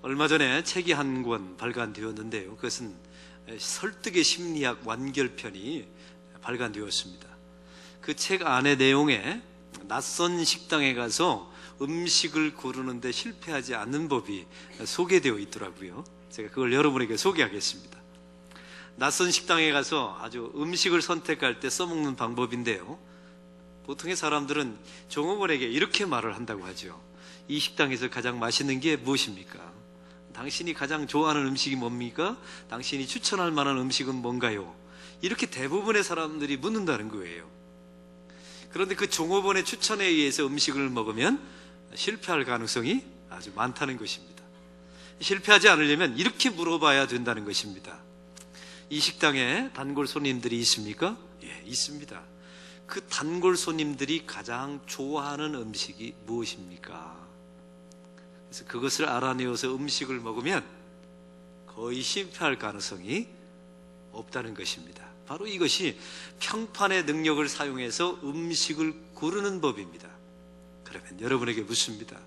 얼마 전에 책이 한 권 발간되었는데요. 그것은 설득의 심리학 완결편이 발간되었습니다. 그 책 안의 내용에 낯선 식당에 가서 음식을 고르는데 실패하지 않는 법이 소개되어 있더라고요. 제가 그걸 여러분에게 소개하겠습니다. 낯선 식당에 가서 아주 음식을 선택할 때 써먹는 방법인데요. 보통의 사람들은 종업원에게 이렇게 말을 한다고 하죠. 이 식당에서 가장 맛있는 게 무엇입니까? 당신이 가장 좋아하는 음식이 뭡니까? 당신이 추천할 만한 음식은 뭔가요? 이렇게 대부분의 사람들이 묻는다는 거예요. 그런데 그 종업원의 추천에 의해서 음식을 먹으면 실패할 가능성이 아주 많다는 것입니다. 실패하지 않으려면 이렇게 물어봐야 된다는 것입니다. 이 식당에 단골 손님들이 있습니까? 예, 있습니다. 그 단골 손님들이 가장 좋아하는 음식이 무엇입니까? 그래서 그것을 알아내어서 음식을 먹으면 거의 실패할 가능성이 없다는 것입니다. 바로 이것이 평판의 능력을 사용해서 음식을 고르는 법입니다. 그러면 여러분에게 묻습니다.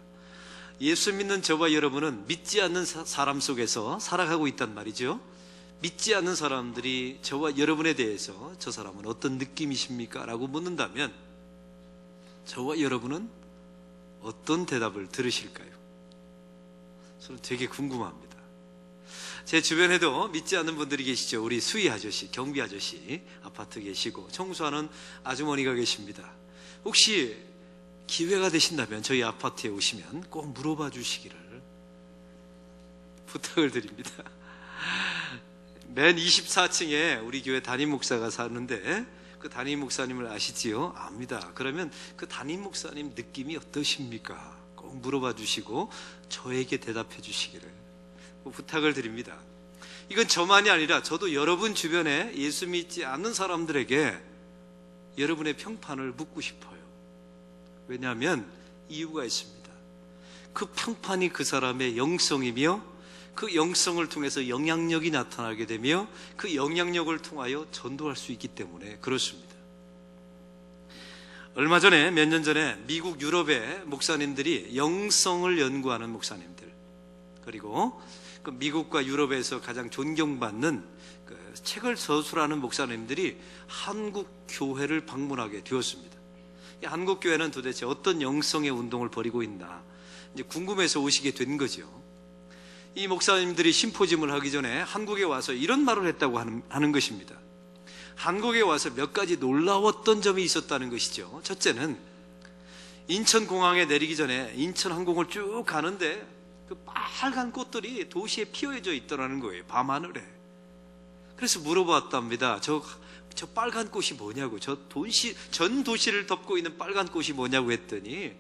예수 믿는 저와 여러분은 믿지 않는 사람 속에서 살아가고 있단 말이죠. 믿지 않는 사람들이 저와 여러분에 대해서 저 사람은 어떤 느낌이십니까? 라고 묻는다면 저와 여러분은 어떤 대답을 들으실까요? 저는 되게 궁금합니다. 제 주변에도 믿지 않는 분들이 계시죠. 우리 수희 아저씨, 경비 아저씨 아파트 계시고 청소하는 아주머니가 계십니다. 혹시 기회가 되신다면 저희 아파트에 오시면 꼭 물어봐 주시기를 부탁을 드립니다. 맨 24층에 우리 교회 담임 목사가 사는데 그 담임 목사님을 아시지요? 압니다. 그러면 그 담임 목사님 느낌이 어떠십니까? 꼭 물어봐 주시고 저에게 대답해 주시기를 부탁을 드립니다. 이건 저만이 아니라 저도 여러분 주변에 예수 믿지 않는 사람들에게 여러분의 평판을 묻고 싶어요. 왜냐하면 이유가 있습니다. 그 평판이 그 사람의 영성이며 그 영성을 통해서 영향력이 나타나게 되며 그 영향력을 통하여 전도할 수 있기 때문에 그렇습니다. 얼마 전에 몇 년 전에 미국 유럽의 목사님들이 영성을 연구하는 목사님들, 그리고 그 미국과 유럽에서 가장 존경받는 그 책을 서술하는 목사님들이 한국 교회를 방문하게 되었습니다. 이 한국 교회는 도대체 어떤 영성의 운동을 벌이고 있나 이제 궁금해서 오시게 된 거죠. 이 목사님들이 심포지움을 하기 전에 한국에 와서 이런 말을 했다고 하는 것입니다. 한국에 와서 몇 가지 놀라웠던 점이 있었다는 것이죠. 첫째는 인천공항에 내리기 전에 인천항공을 쭉 가는데 그 빨간 꽃들이 도시에 피어져 있더라는 거예요. 밤하늘에. 그래서 물어봤답니다. 저 빨간 꽃이 뭐냐고, 전 도시를 덮고 있는 빨간 꽃이 뭐냐고 했더니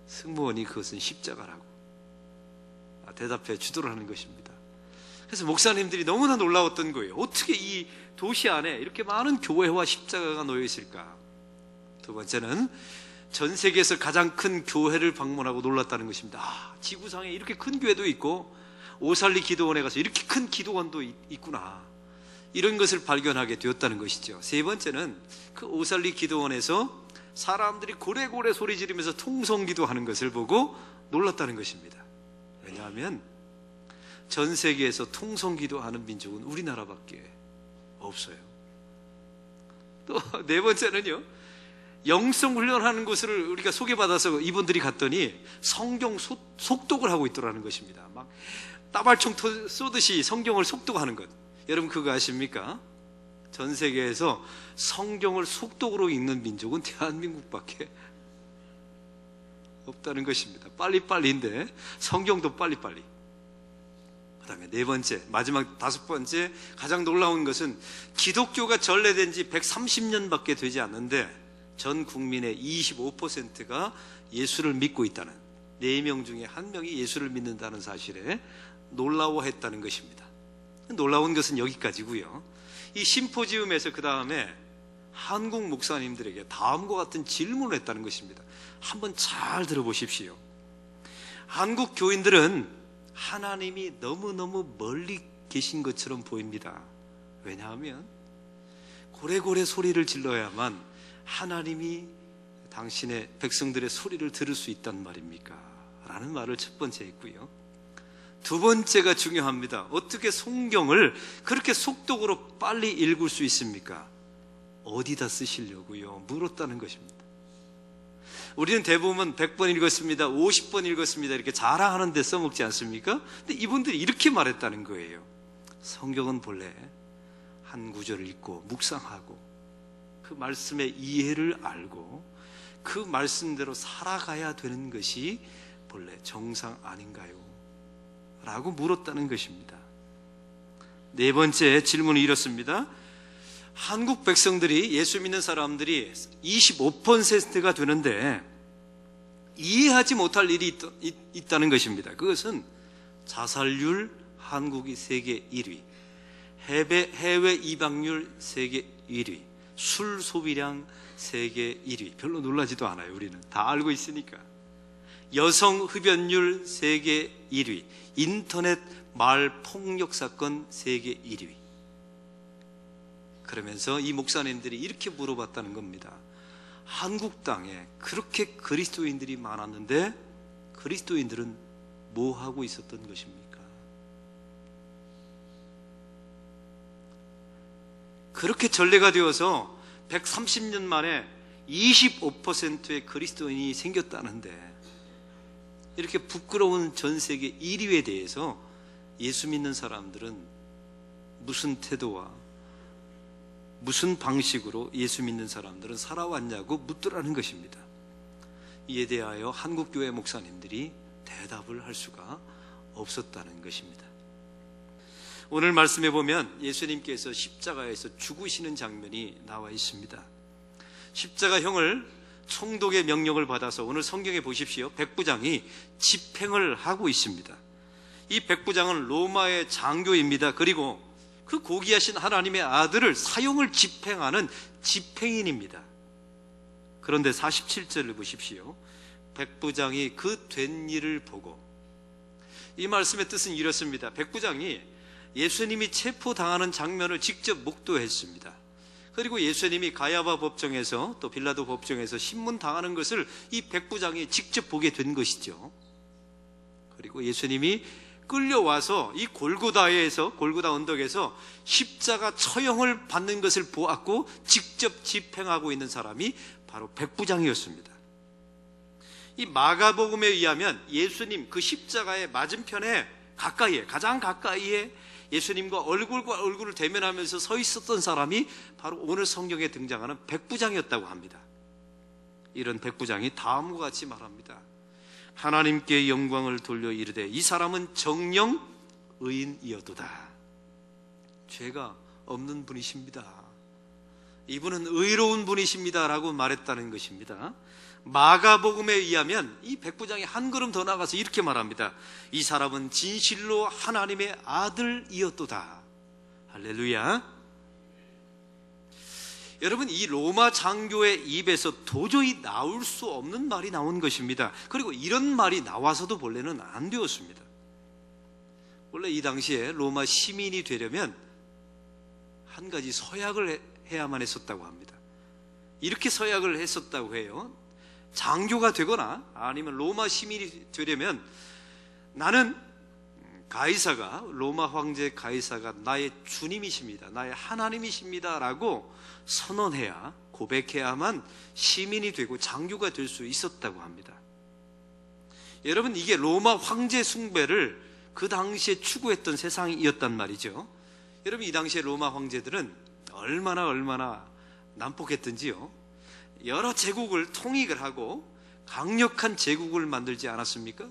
승무원이 그것은 십자가라고 대답해 주도록 하는 것입니다. 그래서 목사님들이 너무나 놀라웠던 거예요. 어떻게 이 도시 안에 이렇게 많은 교회와 십자가가 놓여 있을까? 두 번째는 전 세계에서 가장 큰 교회를 방문하고 놀랐다는 것입니다. 지구상에 이렇게 큰 교회도 있고 오살리 기도원에 가서 이렇게 큰 기도원도 있구나, 이런 것을 발견하게 되었다는 것이죠. 세 번째는 그 오살리 기도원에서 사람들이 고래고래 소리 지르면서 통성기도하는 것을 보고 놀랐다는 것입니다. 왜냐하면 전 세계에서 통성기도하는 민족은 우리나라밖에 없어요. 또 네 번째는요, 영성 훈련하는 곳을 우리가 소개받아서 이분들이 갔더니 성경 속독을 하고 있더라는 것입니다. 막 따발총 쏘듯이 성경을 속독하는 것. 여러분 그거 아십니까? 전 세계에서 성경을 속독으로 읽는 민족은 대한민국밖에 없다는 것입니다. 빨리빨리인데 성경도 빨리빨리. 그 다음에 네 번째, 마지막 다섯 번째, 가장 놀라운 것은 기독교가 전래된 지 130년밖에 되지 않는데 전 국민의 25%가 예수를 믿고 있다는, 4명 중에 1명이 예수를 믿는다는 사실에 놀라워했다는 것입니다. 놀라운 것은 여기까지고요. 이 심포지움에서 그 다음에 한국 목사님들에게 다음과 같은 질문을 했다는 것입니다. 한번 잘 들어보십시오. 한국 교인들은 하나님이 너무너무 멀리 계신 것처럼 보입니다. 왜냐하면 고래고래 소리를 질러야만 하나님이 당신의 백성들의 소리를 들을 수 있단 말입니까? 라는 말을 첫 번째 했고요. 두 번째가 중요합니다. 어떻게 성경을 그렇게 속독으로 빨리 읽을 수 있습니까? 어디다 쓰시려고요? 물었다는 것입니다. 우리는 대부분 100번 읽었습니다, 50번 읽었습니다 이렇게 자랑하는 데 써먹지 않습니까? 근데 이분들이 이렇게 말했다는 거예요. 성경은 본래 한 구절을 읽고 묵상하고 그 말씀의 이해를 알고 그 말씀대로 살아가야 되는 것이 본래 정상 아닌가요? 라고 물었다는 것입니다. 네 번째 질문은 이렇습니다. 한국 백성들이, 예수 믿는 사람들이 25%가 되는데 이해하지 못할 일이 있다는 것입니다. 그것은 자살률 한국이 세계 1위, 해외 입양률 세계 1위, 술 소비량 세계 1위. 별로 놀라지도 않아요. 우리는 다 알고 있으니까. 여성 흡연율 세계 1위, 인터넷 말 폭력 사건 세계 1위. 그러면서 이 목사님들이 이렇게 물어봤다는 겁니다. 한국 땅에 그렇게 그리스도인들이 많았는데 그리스도인들은 뭐 하고 있었던 것입니까? 그렇게 전례가 되어서 130년 만에 25%의 그리스도인이 생겼다는데 이렇게 부끄러운 전 세계 1위에 대해서 예수 믿는 사람들은 무슨 태도와 무슨 방식으로 예수 믿는 사람들은 살아왔냐고 묻더라는 것입니다. 이에 대하여 한국교회 목사님들이 대답을 할 수가 없었다는 것입니다. 오늘 말씀에 보면 예수님께서 십자가에서 죽으시는 장면이 나와 있습니다. 십자가형을 총독의 명령을 받아서 오늘 성경에 보십시오. 백부장이 집행을 하고 있습니다. 이 백부장은 로마의 장교입니다. 그리고 그 고귀하신 하나님의 아들을 사형을 집행하는 집행인입니다. 그런데 47절을 보십시오. 백부장이 그 된 일을 보고, 이 말씀의 뜻은 이렇습니다. 백부장이 예수님이 체포당하는 장면을 직접 목도했습니다. 그리고 예수님이 가야바 법정에서 또 빌라도 법정에서 신문당하는 것을 이 백부장이 직접 보게 된 것이죠. 그리고 예수님이 끌려와서 이 골고다 언덕에서 십자가 처형을 받는 것을 보았고 직접 집행하고 있는 사람이 바로 백부장이었습니다. 이 마가복음에 의하면 예수님 그 십자가의 맞은편에 가장 가까이에 예수님과 얼굴과 얼굴을 대면하면서 서 있었던 사람이 바로 오늘 성경에 등장하는 백부장이었다고 합니다. 이런 백부장이 다음과 같이 말합니다. 하나님께 영광을 돌려 이르되 이 사람은 정령 의인이었도다. 죄가 없는 분이십니다. 이분은 의로운 분이십니다 라고 말했다는 것입니다. 마가복음에 의하면 이 백부장이 한 걸음 더 나가서 이렇게 말합니다. 이 사람은 진실로 하나님의 아들이었도다. 할렐루야. 여러분, 이 로마 장교의 입에서 도저히 나올 수 없는 말이 나온 것입니다. 그리고 이런 말이 나와서도 본래는 안 되었습니다. 원래 이 당시에 로마 시민이 되려면 한 가지 서약을 해야만 했었다고 합니다. 이렇게 서약을 했었다고 해요. 장교가 되거나 아니면 로마 시민이 되려면 나는 가이사가, 로마 황제 가이사가 나의 주님이십니다, 나의 하나님이십니다 라고 선언해야, 고백해야만 시민이 되고 장교가 될 수 있었다고 합니다. 여러분, 이게 로마 황제 숭배를 그 당시에 추구했던 세상이었단 말이죠. 여러분, 이 당시에 로마 황제들은 얼마나 난폭했던지요. 여러 제국을 통일을 하고 강력한 제국을 만들지 않았습니까?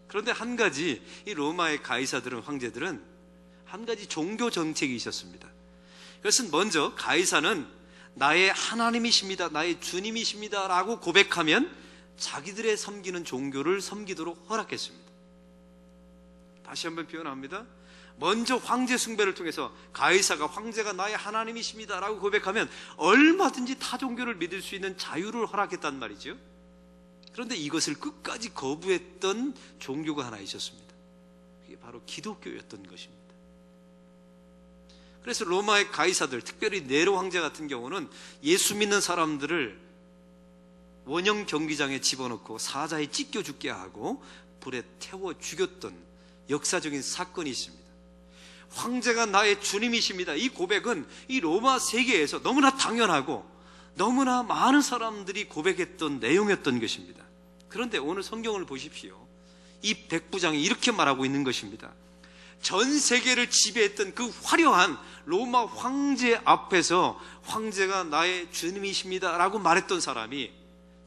그런데 한 가지, 이 로마의 가이사들은, 황제들은 한 가지 종교 정책이 있었습니다. 그것은 먼저 가이사는 나의 하나님이십니다, 나의 주님이십니다 라고 고백하면 자기들의 섬기는 종교를 섬기도록 허락했습니다. 다시 한번 표현합니다. 먼저 황제 숭배를 통해서 가이사가, 황제가 나의 하나님이십니다 라고 고백하면 얼마든지 타 종교를 믿을 수 있는 자유를 허락했단 말이죠. 그런데 이것을 끝까지 거부했던 종교가 하나 있었습니다. 그게 바로 기독교였던 것입니다. 그래서 로마의 가이사들, 특별히 네로 황제 같은 경우는 예수 믿는 사람들을 원형 경기장에 집어넣고 사자에 찢겨 죽게 하고 불에 태워 죽였던 역사적인 사건이 있습니다. 황제가 나의 주님이십니다. 이 고백은 이 로마 세계에서 너무나 당연하고 너무나 많은 사람들이 고백했던 내용이었던 것입니다. 그런데 오늘 성경을 보십시오. 이 백부장이 이렇게 말하고 있는 것입니다. 전 세계를 지배했던 그 화려한 로마 황제 앞에서 황제가 나의 주님이십니다 라고 말했던 사람이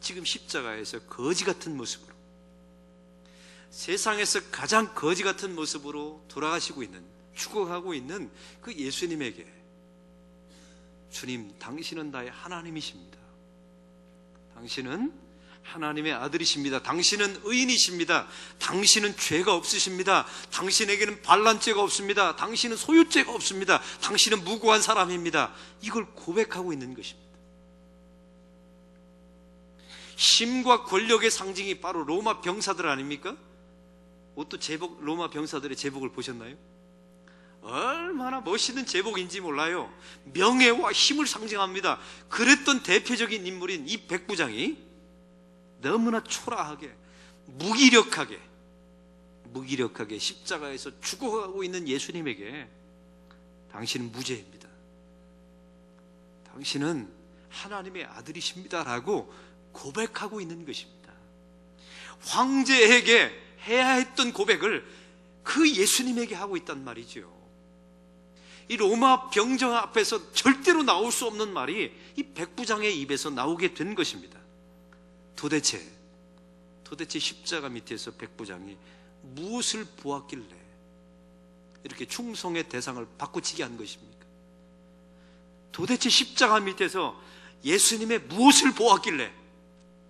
지금 십자가에서 거지 같은 모습으로, 세상에서 가장 거지 같은 모습으로 돌아가시고 있는, 죽어가고 있는 그 예수님에게 주님, 당신은 나의 하나님이십니다. 당신은 하나님의 아들이십니다. 당신은 의인이십니다. 당신은 죄가 없으십니다. 당신에게는 반란죄가 없습니다. 당신은 소유죄가 없습니다. 당신은 무고한 사람입니다. 이걸 고백하고 있는 것입니다. 힘과 권력의 상징이 바로 로마 병사들 아닙니까? 옷도 제복, 로마 병사들의 제복을 보셨나요? 얼마나 멋있는 제복인지 몰라요. 명예와 힘을 상징합니다. 그랬던 대표적인 인물인 이 백부장이 너무나 초라하게, 무기력하게 십자가에서 죽어가고 있는 예수님에게 당신은 무죄입니다. 당신은 하나님의 아들이십니다라고 고백하고 있는 것입니다. 황제에게 해야 했던 고백을 그 예수님에게 하고 있단 말이죠. 이 로마 병정 앞에서 절대로 나올 수 없는 말이 이 백부장의 입에서 나오게 된 것입니다. 도대체 십자가 밑에서 백부장이 무엇을 보았길래 이렇게 충성의 대상을 바꾸치게 한 것입니까? 도대체 십자가 밑에서 예수님의 무엇을 보았길래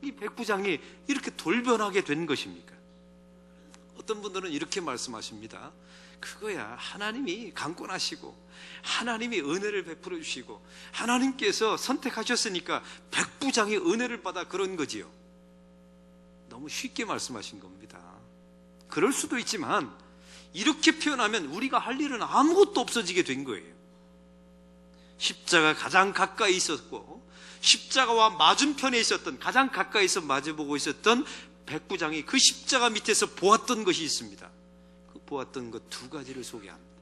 이 백부장이 이렇게 돌변하게 된 것입니까? 어떤 분들은 이렇게 말씀하십니다. 그거야, 하나님이 강권하시고 하나님이 은혜를 베풀어 주시고 하나님께서 선택하셨으니까 백부장이 은혜를 받아 그런 거지요. 너무 쉽게 말씀하신 겁니다. 그럴 수도 있지만 이렇게 표현하면 우리가 할 일은 아무것도 없어지게 된 거예요. 십자가 가장 가까이 있었고 십자가와 맞은편에 있었던, 가장 가까이서 마주보고 있었던 백부장이 그 십자가 밑에서 보았던 것이 있습니다. 그 보았던 것 두 가지를 소개합니다.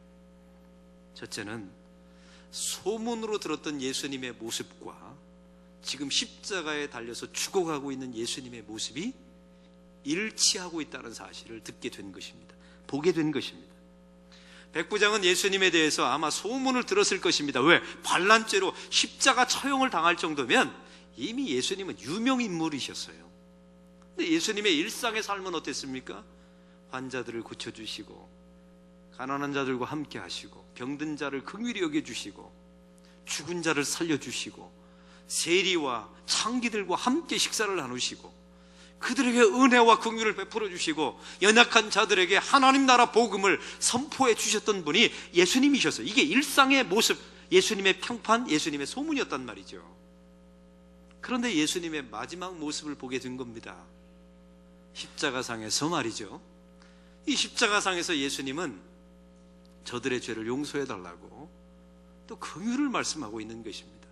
첫째는 소문으로 들었던 예수님의 모습과 지금 십자가에 달려서 죽어가고 있는 예수님의 모습이 일치하고 있다는 사실을 듣게 된 것입니다. 보게 된 것입니다. 백부장은 예수님에 대해서 아마 소문을 들었을 것입니다. 왜? 반란죄로 십자가 처형을 당할 정도면 이미 예수님은 유명인물이셨어요. 근데 예수님의 일상의 삶은 어땠습니까? 환자들을 고쳐주시고 가난한 자들과 함께 하시고 병든 자를 긍휼히 여겨주시고 죽은 자를 살려주시고 세리와 창기들과 함께 식사를 나누시고 그들에게 은혜와 긍휼을 베풀어 주시고 연약한 자들에게 하나님 나라 복음을 선포해 주셨던 분이 예수님이셨어요. 이게 일상의 모습, 예수님의 평판, 예수님의 소문이었단 말이죠. 그런데 예수님의 마지막 모습을 보게 된 겁니다. 십자가상에서 말이죠. 이 십자가상에서 예수님은 저들의 죄를 용서해 달라고 또 긍휼을 말씀하고 있는 것입니다.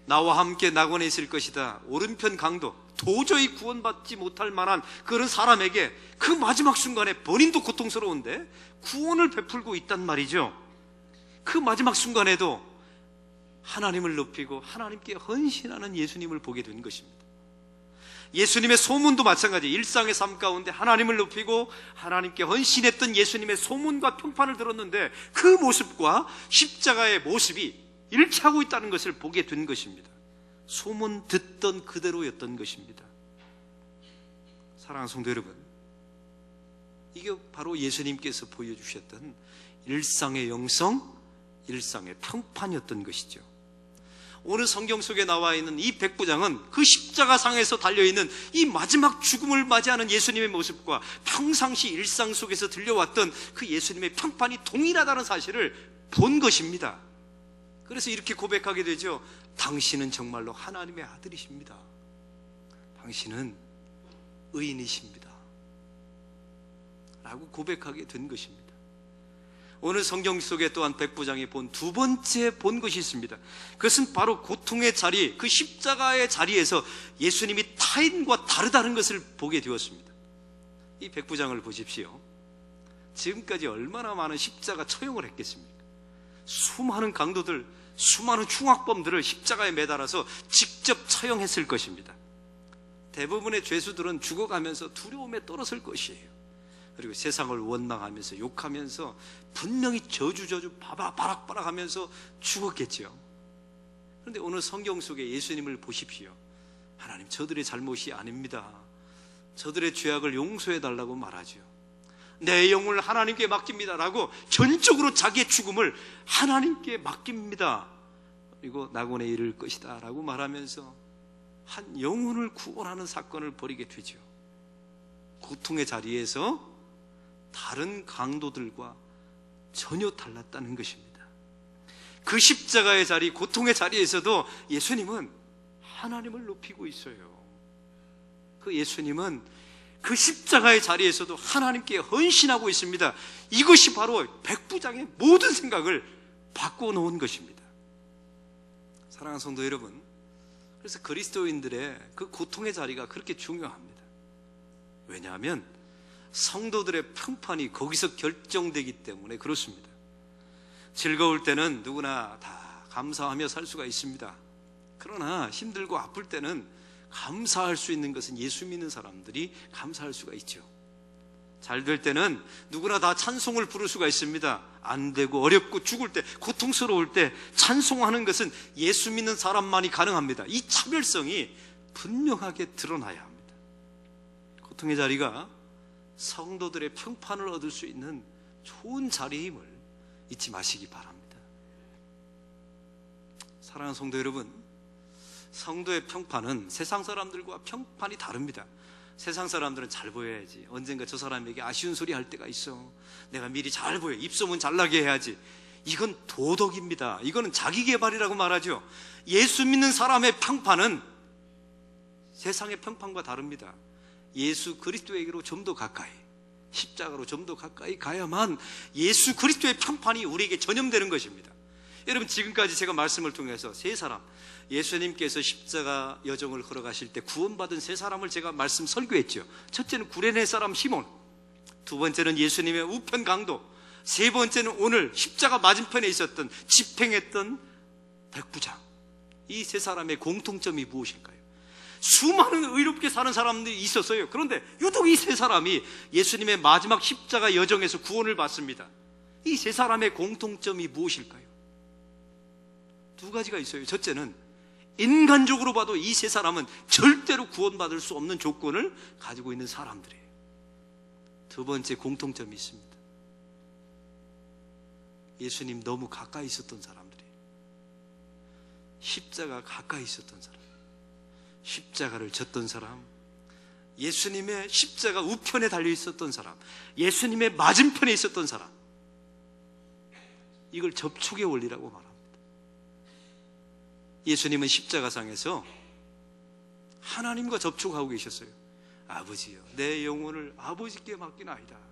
나와 함께 낙원에 있을 것이다. 오른편 강도, 도저히 구원받지 못할 만한 그런 사람에게 그 마지막 순간에 본인도 고통스러운데 구원을 베풀고 있단 말이죠. 그 마지막 순간에도 하나님을 높이고 하나님께 헌신하는 예수님을 보게 된 것입니다. 예수님의 소문도 마찬가지, 일상의 삶 가운데 하나님을 높이고 하나님께 헌신했던 예수님의 소문과 평판을 들었는데 그 모습과 십자가의 모습이 일치하고 있다는 것을 보게 된 것입니다. 소문 듣던 그대로였던 것입니다. 사랑하는 성도 여러분, 이게 바로 예수님께서 보여주셨던 일상의 영성, 일상의 평판이었던 것이죠. 오늘 성경 속에 나와 있는 이 백부장은 그 십자가상에서 달려있는 이 마지막 죽음을 맞이하는 예수님의 모습과 평상시 일상 속에서 들려왔던 그 예수님의 평판이 동일하다는 사실을 본 것입니다. 그래서 이렇게 고백하게 되죠. 당신은 정말로 하나님의 아들이십니다. 당신은 의인이십니다. 라고 고백하게 된 것입니다. 오늘 성경 속에 또한 백부장이 본 두 번째 본 것이 있습니다. 그것은 바로 고통의 자리, 그 십자가의 자리에서 예수님이 타인과 다르다는 것을 보게 되었습니다. 이 백부장을 보십시오. 지금까지 얼마나 많은 십자가 처형을 했겠습니까? 수많은 강도들, 수많은 흉악범들을 십자가에 매달아서 직접 처형했을 것입니다. 대부분의 죄수들은 죽어가면서 두려움에 떨었을 것이에요. 그리고 세상을 원망하면서 욕하면서 분명히 저주 바락바락 하면서 죽었겠죠. 그런데 오늘 성경 속에 예수님을 보십시오. 하나님, 저들의 잘못이 아닙니다. 저들의 죄악을 용서해 달라고 말하죠. 내 영혼을 하나님께 맡깁니다 라고 전적으로 자기의 죽음을 하나님께 맡깁니다. 그리고 낙원에 이를 것이다 라고 말하면서 한 영혼을 구원하는 사건을 벌이게 되죠. 고통의 자리에서 다른 강도들과 전혀 달랐다는 것입니다. 그 십자가의 자리, 고통의 자리에서도 예수님은 하나님을 높이고 있어요. 그 예수님은 그 십자가의 자리에서도 하나님께 헌신하고 있습니다. 이것이 바로 백부장의 모든 생각을 바꿔놓은 것입니다. 사랑하는 성도 여러분, 그래서 그리스도인들의 그 고통의 자리가 그렇게 중요합니다. 왜냐하면 성도들의 평판이 거기서 결정되기 때문에 그렇습니다. 즐거울 때는 누구나 다 감사하며 살 수가 있습니다. 그러나 힘들고 아플 때는 감사할 수 있는 것은 예수 믿는 사람들이 감사할 수가 있죠. 잘 될 때는 누구나 다 찬송을 부를 수가 있습니다. 안 되고 어렵고 죽을 때, 고통스러울 때 찬송하는 것은 예수 믿는 사람만이 가능합니다. 이 차별성이 분명하게 드러나야 합니다. 고통의 자리가 성도들의 평판을 얻을 수 있는 좋은 자리임을 잊지 마시기 바랍니다. 사랑하는 성도 여러분, 성도의 평판은 세상 사람들과 평판이 다릅니다. 세상 사람들은 잘 보여야지, 언젠가 저 사람에게 아쉬운 소리 할 때가 있어, 내가 미리 잘 보여, 입소문 잘나게 해야지. 이건 도덕입니다. 이거는 자기개발이라고 말하죠. 예수 믿는 사람의 평판은 세상의 평판과 다릅니다. 예수 그리스도에게로 좀 더 가까이, 십자가로 좀 더 가까이 가야만 예수 그리스도의 평판이 우리에게 전염되는 것입니다. 여러분, 지금까지 제가 말씀을 통해서 세 사람, 예수님께서 십자가 여정을 걸어가실 때 구원받은 세 사람을 제가 말씀 설교했죠. 첫째는 구레네 사람 시몬, 두 번째는 예수님의 우편 강도, 세 번째는 오늘 십자가 맞은편에 있었던 집행했던 백부장. 이 세 사람의 공통점이 무엇일까요? 수많은 의롭게 사는 사람들이 있었어요. 그런데 유독 이 세 사람이 예수님의 마지막 십자가 여정에서 구원을 받습니다. 이 세 사람의 공통점이 무엇일까요? 두 가지가 있어요. 첫째는 인간적으로 봐도 이 세 사람은 절대로 구원받을 수 없는 조건을 가지고 있는 사람들이에요. 두 번째 공통점이 있습니다. 예수님 너무 가까이 있었던 사람들이에요. 십자가 가까이 있었던 사람, 십자가를 졌던 사람, 예수님의 십자가 우편에 달려 있었던 사람, 예수님의 맞은편에 있었던 사람, 이걸 접촉의 원리라고 말합니다. 예수님은 십자가상에서 하나님과 접촉하고 계셨어요. 아버지여, 내 영혼을 아버지께 맡기나이다.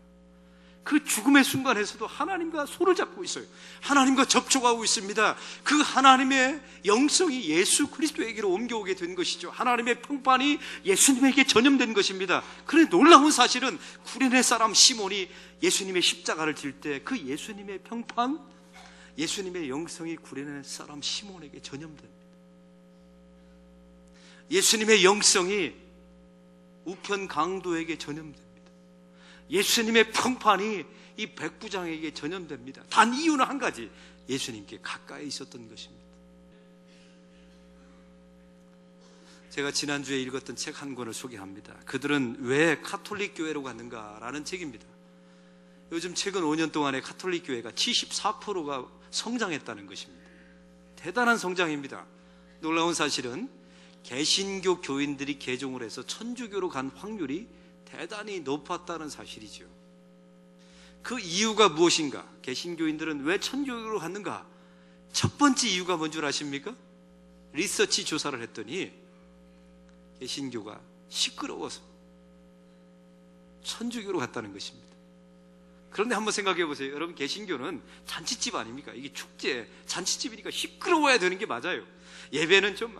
그 죽음의 순간에서도 하나님과 손을 잡고 있어요. 하나님과 접촉하고 있습니다. 그 하나님의 영성이 예수 그리스도에게로 옮겨오게 된 것이죠. 하나님의 평판이 예수님에게 전염된 것입니다. 그런데 놀라운 사실은 구레네 사람 시몬이 예수님의 십자가를 질 때 그 예수님의 평판, 예수님의 영성이 구레네 사람 시몬에게 전염됩니다. 예수님의 영성이 우편 강도에게 전염됩니다. 예수님의 평판이 이 백부장에게 전염됩니다. 단 이유는 한 가지, 예수님께 가까이 있었던 것입니다. 제가 지난주에 읽었던 책 한 권을 소개합니다. 그들은 왜 카톨릭 교회로 갔는가라는 책입니다. 요즘 최근 5년 동안에 카톨릭 교회가 74%가 성장했다는 것입니다. 대단한 성장입니다. 놀라운 사실은 개신교 교인들이 개종을 해서 천주교로 간 확률이 대단히 높았다는 사실이죠. 그 이유가 무엇인가? 개신교인들은 왜 천주교로 갔는가? 첫 번째 이유가 뭔 줄 아십니까? 리서치 조사를 했더니 개신교가 시끄러워서 천주교로 갔다는 것입니다. 그런데 한번 생각해 보세요. 여러분, 개신교는 잔치집 아닙니까? 이게 축제, 잔치집이니까 시끄러워야 되는 게 맞아요. 예배는 좀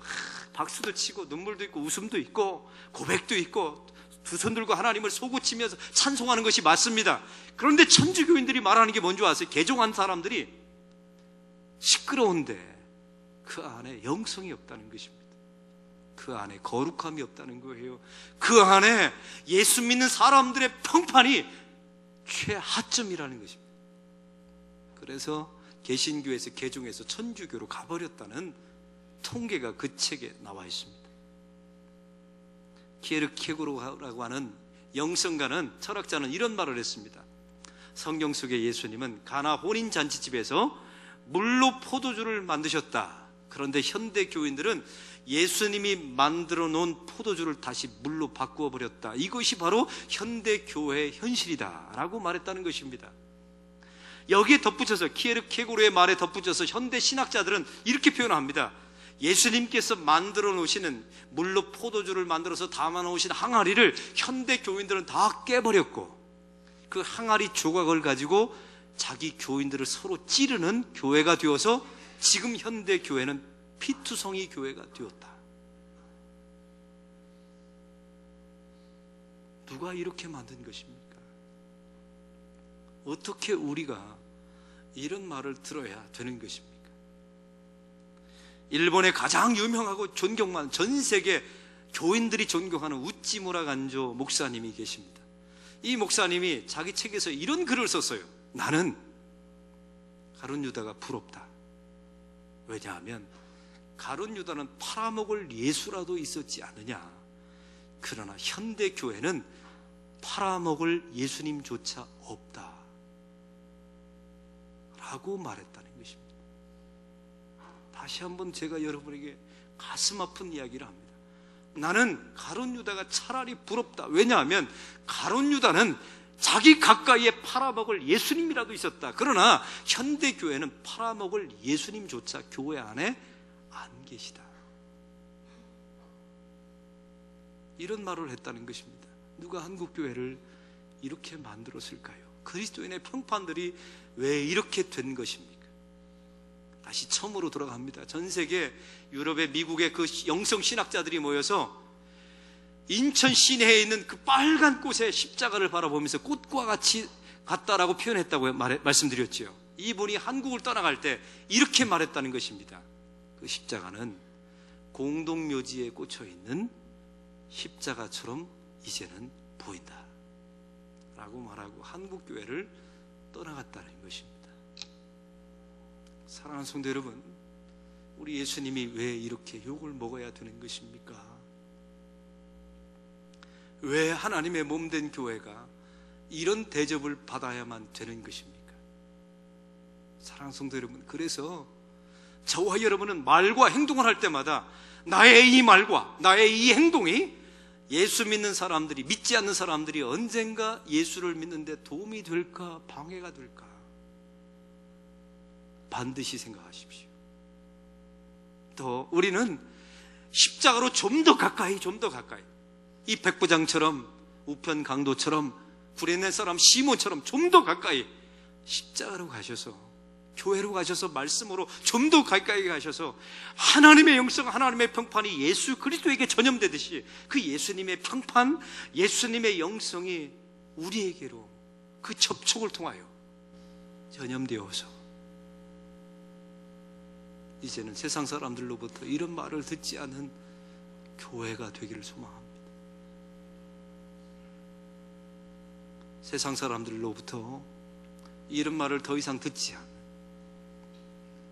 박수도 치고 눈물도 있고 웃음도 있고 고백도 있고 두 손 들고 하나님을 솟구치면서 찬송하는 것이 맞습니다. 그런데 천주교인들이 말하는 게 뭔지 아세요? 개종한 사람들이 시끄러운데 그 안에 영성이 없다는 것입니다. 그 안에 거룩함이 없다는 거예요. 그 안에 예수 믿는 사람들의 평판이 최하점이라는 것입니다. 그래서 개신교에서 개종해서 천주교로 가버렸다는 통계가 그 책에 나와 있습니다. 키에르케고르라고 하는 영성가는, 철학자는 이런 말을 했습니다. 성경 속의 예수님은 가나 혼인잔치집에서 물로 포도주를 만드셨다. 그런데 현대 교인들은 예수님이 만들어 놓은 포도주를 다시 물로 바꾸어 버렸다. 이것이 바로 현대 교회의 현실이다 라고 말했다는 것입니다. 여기에 덧붙여서, 키에르케고르의 말에 덧붙여서 현대 신학자들은 이렇게 표현합니다. 예수님께서 만들어 놓으시는, 물로 포도주를 만들어서 담아 놓으신 항아리를 현대 교인들은 다 깨버렸고, 그 항아리 조각을 가지고 자기 교인들을 서로 찌르는 교회가 되어서 지금 현대 교회는 피투성이 교회가 되었다. 누가 이렇게 만든 것입니까? 어떻게 우리가 이런 말을 들어야 되는 것입니까? 일본의 가장 유명하고 존경받는, 전 세계 교인들이 존경하는 우찌무라 간조 목사님이 계십니다. 이 목사님이 자기 책에서 이런 글을 썼어요. 나는 가룟 유다가 부럽다. 왜냐하면 가룟 유다는 팔아먹을 예수라도 있었지 않느냐. 그러나 현대 교회는 팔아먹을 예수님조차 없다 라고 말했다는 것입니다. 다시 한번 제가 여러분에게 가슴 아픈 이야기를 합니다. 나는 가룟 유다가 차라리 부럽다. 왜냐하면 가룟 유다는 자기 가까이에 팔아먹을 예수님이라도 있었다. 그러나 현대 교회는 팔아먹을 예수님조차 교회 안에 안 계시다. 이런 말을 했다는 것입니다. 누가 한국 교회를 이렇게 만들었을까요? 그리스도인의 평판들이 왜 이렇게 된 것입니까? 다시 처음으로 돌아갑니다. 전 세계, 유럽의, 미국의 그 영성 신학자들이 모여서 인천 시내에 있는 그 빨간 꽃의 십자가를 바라보면서 꽃과 같이 같다라고 표현했다고 말씀드렸죠. 이분이 한국을 떠나갈 때 이렇게 말했다는 것입니다. 그 십자가는 공동묘지에 꽂혀 있는 십자가처럼 이제는 보인다 라고 말하고 한국교회를 떠나갔다는 것입니다. 사랑하는 성도 여러분, 우리 예수님이 왜 이렇게 욕을 먹어야 되는 것입니까? 왜 하나님의 몸된 교회가 이런 대접을 받아야만 되는 것입니까? 사랑하는 성도 여러분, 그래서 저와 여러분은 말과 행동을 할 때마다 나의 이 말과 나의 이 행동이 예수 믿는 사람들이, 믿지 않는 사람들이 언젠가 예수를 믿는데 도움이 될까, 방해가 될까, 반드시 생각하십시오. 또 우리는 십자가로 좀 더 가까이, 이 백부장처럼, 우편 강도처럼, 구레네 사람 시몬처럼 좀 더 가까이 십자가로 가셔서, 교회로 가셔서 말씀으로 좀 더 가까이 가셔서 하나님의 영성, 하나님의 평판이 예수 그리스도에게 전염되듯이 그 예수님의 평판, 예수님의 영성이 우리에게로 그 접촉을 통하여 전염되어서 이제는 세상 사람들로부터 이런 말을 듣지 않은 교회가 되기를 소망합니다. 세상 사람들로부터 이런 말을 더 이상 듣지 않는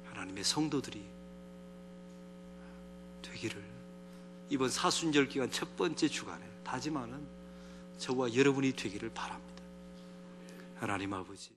하나님의 성도들이 되기를 이번 사순절 기간 첫 번째 주간에 다짐하는 저와 여러분이 되기를 바랍니다. 하나님 아버지,